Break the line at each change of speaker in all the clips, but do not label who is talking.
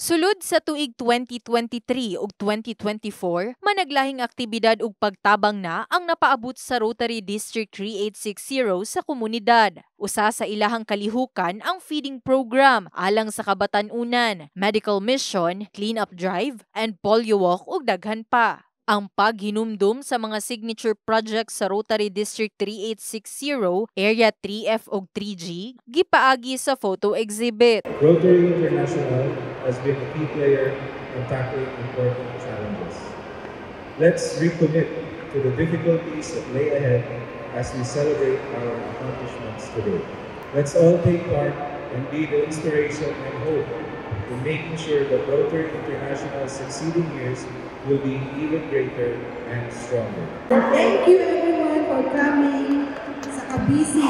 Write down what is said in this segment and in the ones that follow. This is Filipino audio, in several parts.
Sulod sa tuig 2023 ug 2024, managlahing aktibidad ug pagtabang na ang napaabot sa Rotary District 3860 sa komunidad. Usa sa ilahang kalihukan ang feeding program alang sa kabatan-unan, medical mission, clean-up drive, and polio walk ug daghan pa. Ang paghinumdum sa mga signature projects sa Rotary District 3860, Area 3F ug 3G, gipaagi sa photo exhibit.
Rotary International has been a key player in tackling important challenges. Let's recommit to the difficulties that lay ahead as we celebrate our accomplishments today. Let's all take part and be the inspiration and hope in making sure that Rotary International's succeeding years will be even greater and stronger.
Thank you everyone for coming sa kabisi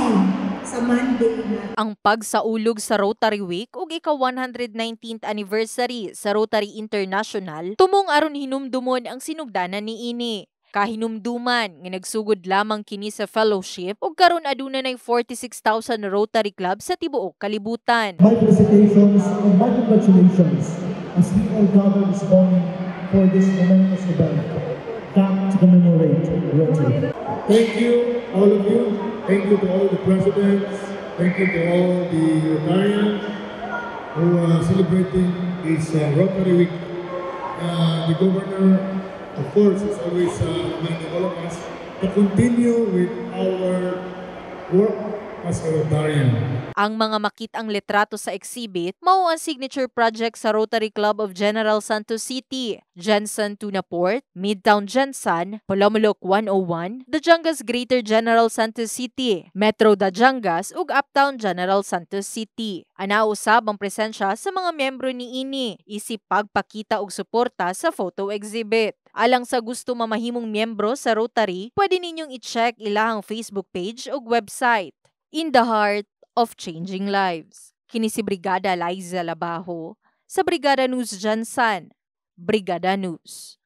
sa Monday na.
Ang pagsaulog sa Rotary Week ug ika-119th anniversary sa Rotary International tumong aron hinumdumon ang sinugdanan niini. Kahinumduman nga nagsugod lamang kini sa fellowship ug karon aduna nay 46,000 Rotary Club sa tibuok kalibutan.
My felicitations and my congratulations as we all gather this morning for this momentous event that to commemorate Rotary.
Thank you, all of you. Thank you to all the presidents. Thank you to all the Rotarians who are celebrating this Rotary Week. The governor, of course, is always reminding all of us to continue with our work as a Rotarian.
Ang mga makit-ang litrato sa exhibit mao ang signature project sa Rotary Club of General Santos City, Jensen Tuna Port, Midtown Jensen, Polomolok 101, Dajangas Greater General Santos City, Metro Dajangas ug Uptown General Santos City. Anausab ang presensya sa mga miyembro niini isip pagpakita og suporta sa photo exhibit. Alang sa gusto mamahimong miyembro sa Rotary, pwede ninyong i-check ilahang Facebook page ug website. In the heart of changing lives. Kini si Brigada Liza Labajo sa Brigada News Jansan. Brigada News.